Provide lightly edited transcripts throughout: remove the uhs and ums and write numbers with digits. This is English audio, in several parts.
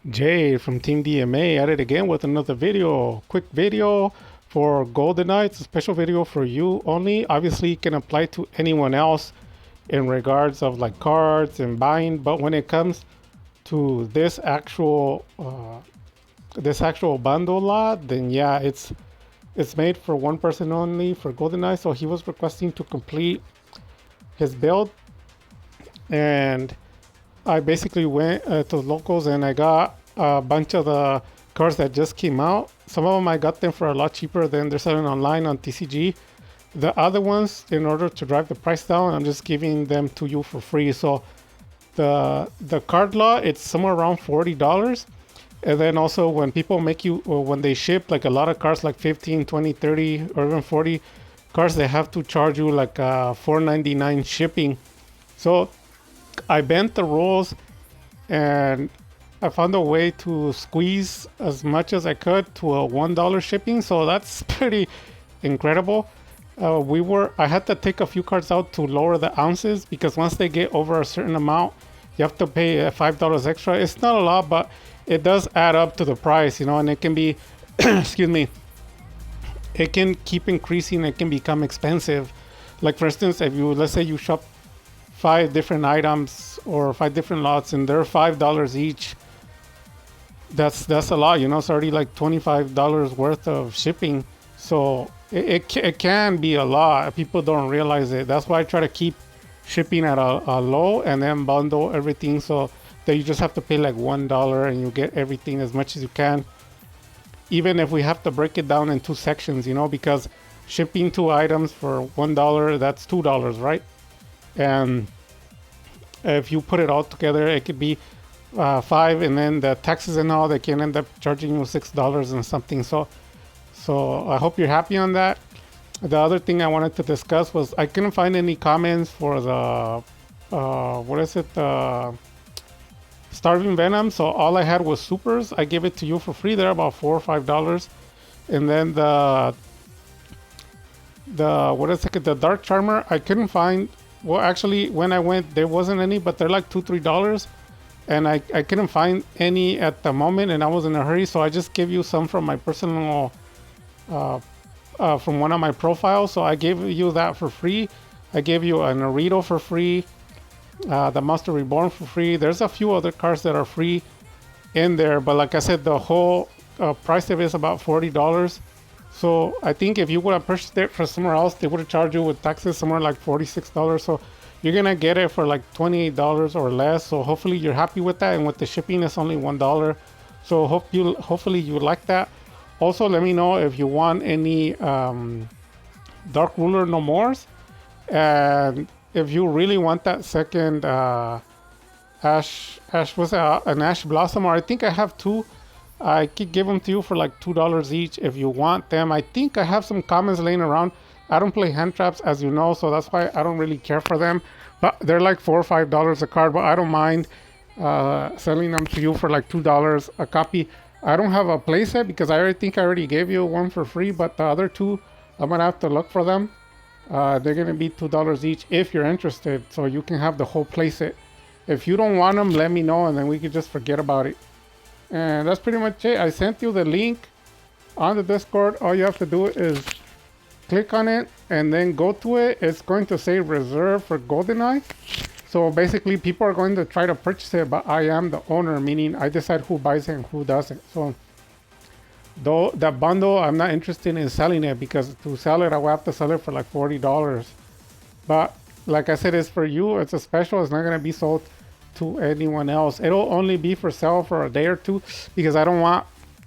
Jay from Team DMA at it again with another video. Quick video for GoldenEye. It's a special video for you only. Obviously, it can apply to anyone else in regards of like cards and buying. But when it comes to this actual bundle lot, then yeah, it's made for one person only for GoldenEye. So he was requesting to complete his build, and I basically went to locals and I got a bunch of the cars that just came out. Some of them I got them for a lot cheaper than they're selling online on TCG. The other ones, in order to drive the price down, I'm just giving them to you for free. So the card lot, it's somewhere around $40. And then also when people make you, or when they ship like a lot of cars, like 15, 20, 30, or even 40 cars, they have to charge you like $4.99 shipping. So I bent the rules and I found a way to squeeze as much as I could to a $1 shipping. So that's pretty incredible. I had to take a few cards out to lower the ounces because once they get over a certain amount, you have to pay $5 extra. It's not a lot, but it does add up to the price, and it can be, excuse me, it can keep increasing. It can become expensive. Like for instance, if you, let's say you shop five different items or five different lots and they're $5 each, that's a lot. It's already like $25 worth of shipping. So it can be a lot. People don't realize it. That's why I try to keep shipping at a low and then bundle everything so that you just have to pay like $1 and you get everything as much as you can. Even if we have to break it down in two sections, because shipping two items for $1, that's $2, right? And if you put it all together, it could be five, and then the taxes and all, they can end up charging you $6 and something. So I hope you're happy on that. The other thing I wanted to discuss was I couldn't find any comments for the what is it, Starving Venom. So all I had was supers. I gave it to you for free. They're about $4 or $5, and then the what is it, the Dark Charmer, I couldn't find. Well, actually, when I went, there wasn't any, but they're like $2-3, and I couldn't find any at the moment, and I was in a hurry, so I just gave you some from my personal, from one of my profiles. So I gave you that for free. I gave you a Naruto for free, the Monster Reborn for free. There's a few other cards that are free in there, but like I said, the whole price of it is about $40. So I think if you would have purchased it for somewhere else, they would have charged you with taxes somewhere like $46. So you're gonna get it for like $28 or less. So hopefully you're happy with that, and with the shipping, it's only $1. So hopefully you like that. Also, let me know if you want any Dark Ruler No Mores, and if you really want that second Ash was an Ash Blossom, or I think I have two. I could give them to you for like $2 each if you want them. I think I have some commons laying around. I don't play hand traps, as you know, so that's why I don't really care for them. But they're like $4 or $5 a card, but I don't mind selling them to you for like $2 a copy. I don't have a playset because I already think I already gave you one for free, but the other two, I'm gonna have to look for them. They're gonna be $2 each if you're interested, so you can have the whole playset. If you don't want them, let me know, and then we can just forget about it. And that's pretty much it. I sent you the link on the Discord. All you have to do is click on it and then go to it. It's going to say reserve for GoldenEye. So basically, people are going to try to purchase it, but I am the owner, meaning I decide who buys it and who doesn't. So though that bundle, I'm not interested in selling it because to sell it, I will have to sell it for like $40. But like I said, it's for you. It's a special. It's not going to be sold to anyone else. It'll only be for sale for a day or two because I don't want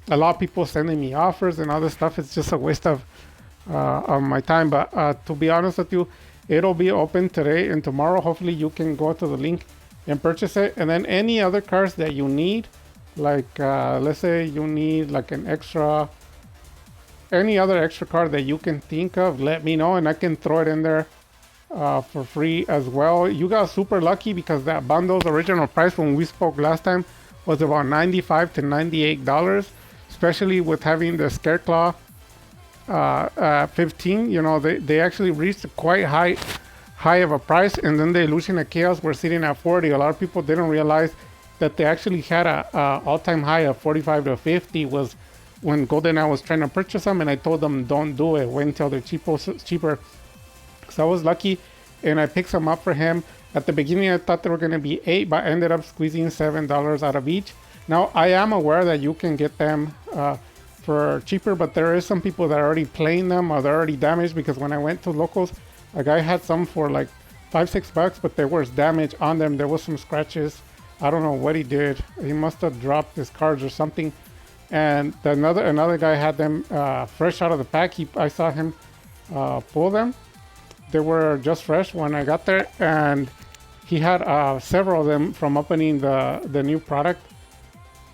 a lot of people sending me offers and all this stuff. It's just a waste of my time. But to be honest with you, it'll be open today and tomorrow. Hopefully you can go to the link and purchase it. And then any other cards that you need, like let's say you need like any other extra card that you can think of, let me know and I can throw it in there for free as well. You got super lucky because that bundle's original price when we spoke last time was about $95 to $98, especially with having the Scareclaw 15. They actually reached a quite high of a price, and then the Illusion of Chaos were sitting at 40. A lot of people didn't realize that they actually had a all-time high of 45 to 50 was when GoldenEye was trying to purchase them, and I told them don't do it, wait until they're cheaper. So I was lucky, and I picked some up for him. At the beginning, I thought they were going to be $8, but I ended up squeezing $7 out of each. Now, I am aware that you can get them for cheaper, but there is some people that are already playing them or they're already damaged, because when I went to locals, a guy had some for like $5-6, but there was damage on them. There was some scratches. I don't know what he did. He must have dropped his cards or something. And another guy had them fresh out of the pack. I saw him pull them. They were just fresh when I got there, and he had several of them from opening the new product.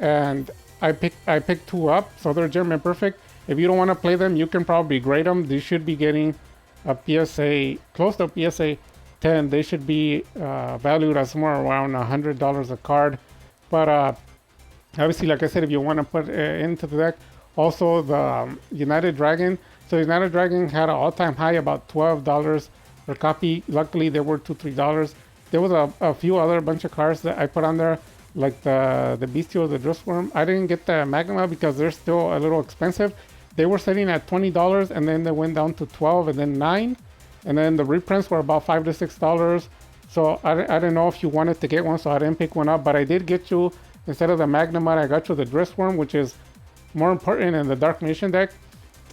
And I picked 2 up, so they're German perfect. If you don't want to play them, you can probably grade them. They should be getting a PSA close to a PSA 10. They should be valued at somewhere around $100 a card. But obviously, like I said, if you want to put into the deck, also the United Dragon. So United Dragon had an all-time high about $12 per copy. Luckily, they were $2-3. There was a few other bunch of cards that I put on there, like the Bestial, the Dressworm. I didn't get the Magma because they're still a little expensive. They were selling at $20, and then they went down to $12 and then $9. And then the reprints were about $5 to $6. So I didn't know if you wanted to get one, so I didn't pick one up. But I did get you, instead of the Magnemite, I got you the Dressworm, which is more important in the Dark Nation deck.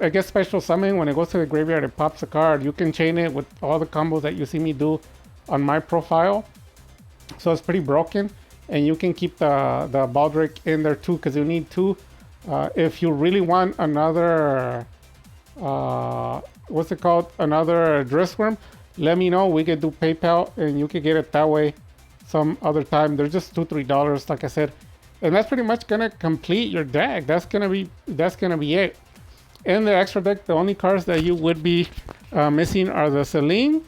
I guess special summon, when it goes to the graveyard, it pops a card. You can chain it with all the combos that you see me do on my profile. So it's pretty broken. And you can keep the Baldric in there too, because you need 2. If you really want another, what's it called? Another Dressworm, let me know. We could do PayPal and you can get it that way some other time. They're just $2-3, like I said. And that's pretty much gonna complete your deck. That's gonna be it. In the extra deck, the only cards that you would be missing are the Celine.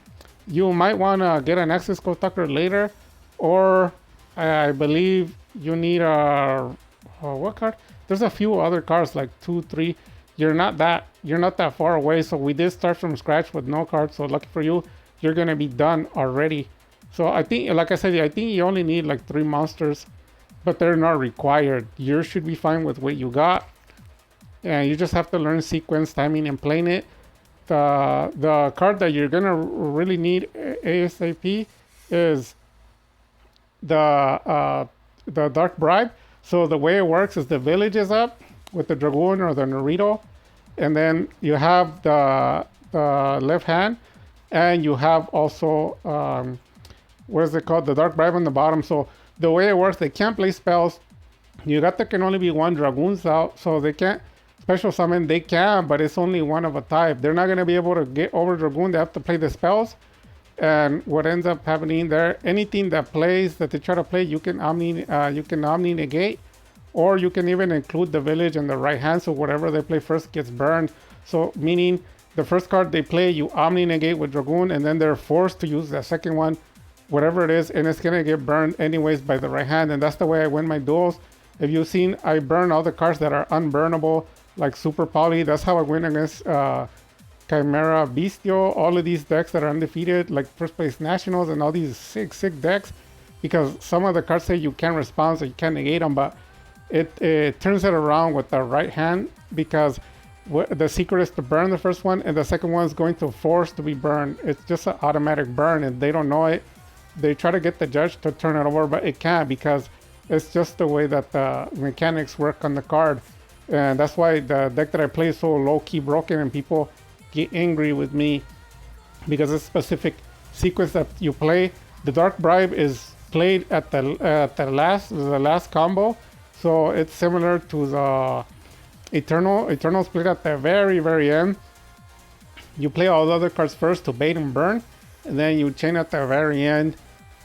You might want to get an Access Code Tucker later, or I believe you need what card? There's a few other cards like 2, 3. You're not that far away. So we did start from scratch with no cards. So lucky for you, you're gonna be done already. So I think, like I said, I think you only need like 3 monsters, but they're not required. You should be fine with what you got. And you just have to learn sequence, timing, and playing it. The card that you're gonna really need ASAP is the Dark Bribe. So the way it works is the village is up with the Dragoon or the Naruto, and then you have the left hand, and you have also what is it called? The Dark Bribe on the bottom. So the way it works, they can't play spells. You got there can only be 1 Dragoons out, so they can't special summon. They can, but it's only one of a type. They're not going to be able to get over Dragoon. They have to play the spells. And what ends up happening there, anything that plays that they try to play, you can Omni negate, or you can even include the village in the right hand. So whatever they play first gets burned. So meaning the first card they play, you Omni negate with Dragoon, and then they're forced to use the second one, whatever it is, and it's gonna get burned anyways by the right hand. And that's the way I win my duels. If you've seen, I burn all the cards that are unburnable, like Super Poly. That's how I win against Chimera, Bestial, all of these decks that are undefeated, like First Place Nationals and all these sick decks, because some of the cards say you can't respond, so you can't negate them, but it turns it around with the right hand, because the secret is to burn the first one, and the second one is going to force to be burned. It's just an automatic burn, and they don't know it. They try to get the judge to turn it over, but it can't, because it's just the way that the mechanics work on the card. And that's why the deck that I play is so low-key broken, and people get angry with me because it's a specific sequence that you play. The Dark Bribe is played at the last combo, so it's similar to the Eternal. Eternal's played at the very end. You play all the other cards first to bait and burn, and then you chain at the very end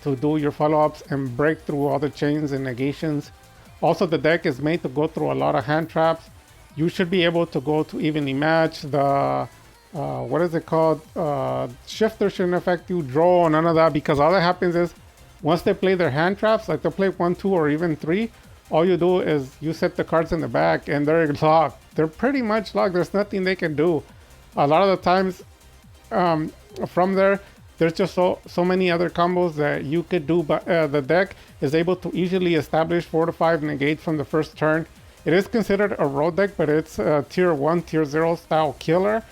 to do your follow-ups and break through all the chains and negations. Also, the deck is made to go through a lot of hand traps. You should be able to go to evenly match. The what is it called? Shifter shouldn't affect you. Draw, none of that, because all that happens is once they play their hand traps, like they'll play 1, 2, or even 3, all you do is you set the cards in the back and they're locked. They're pretty much locked. There's nothing they can do. A lot of the times from there, there's just so many other combos that you could do, but the deck is able to easily establish 4 to 5 negates from the first turn. It is considered a road deck, but it's a tier 1, tier 0 style killer.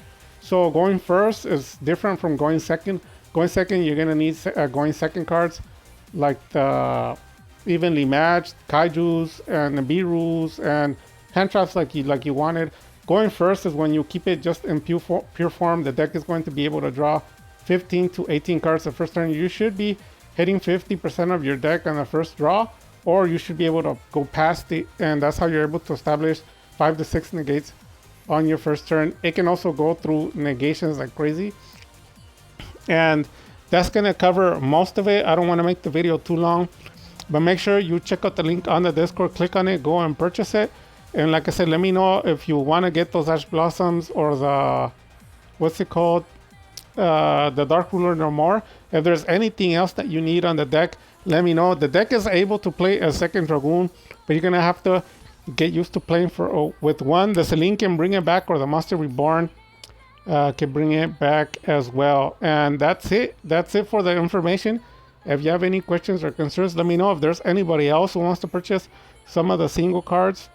So going first is different from going second. Going second, you're gonna need going second cards like the evenly matched kaijus and the B-rules and hand traps like you wanted. Going first is when you keep it just in pure form. The deck is going to be able to draw 15 to 18 cards the first turn. You should be hitting 50% of your deck on the first draw, or you should be able to go past it, and that's how you're able to establish 5 to 6 negates on your first turn. It can also go through negations like crazy, and that's gonna cover most of it. I don't want to make the video too long, but make sure you check out the link on the Discord, click on it, go and purchase it. And like I said, let me know if you want to get those Ash Blossoms or the, what's it called, the Dark Ruler no more. If there's anything else that you need on the deck, let me know. The deck is able to play a second Dragoon, but you're gonna have to get used to playing with one. The Celine can bring it back, or the Monster Reborn can bring it back as well. And that's it. That's it for the information. If you have any questions or concerns, let me know. If there's anybody else who wants to purchase some of the single cards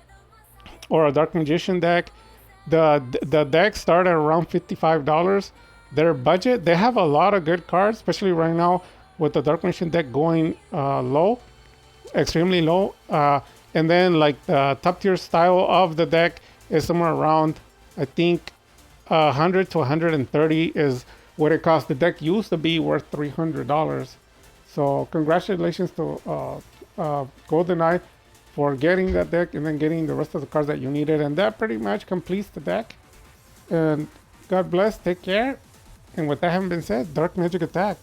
or a Dark Magician deck, the decks start at around $55. Their budget, they have a lot of good cards, especially right now with the Dark Magician deck going low, extremely low. And then like the top tier style of the deck is somewhere around, I think, 100 to 130 is what it costs. The deck used to be worth $300. So congratulations to GoldenEye for getting that deck and then getting the rest of the cards that you needed. And that pretty much completes the deck. And God bless, take care. And with that having been said, Dark Magic Attack.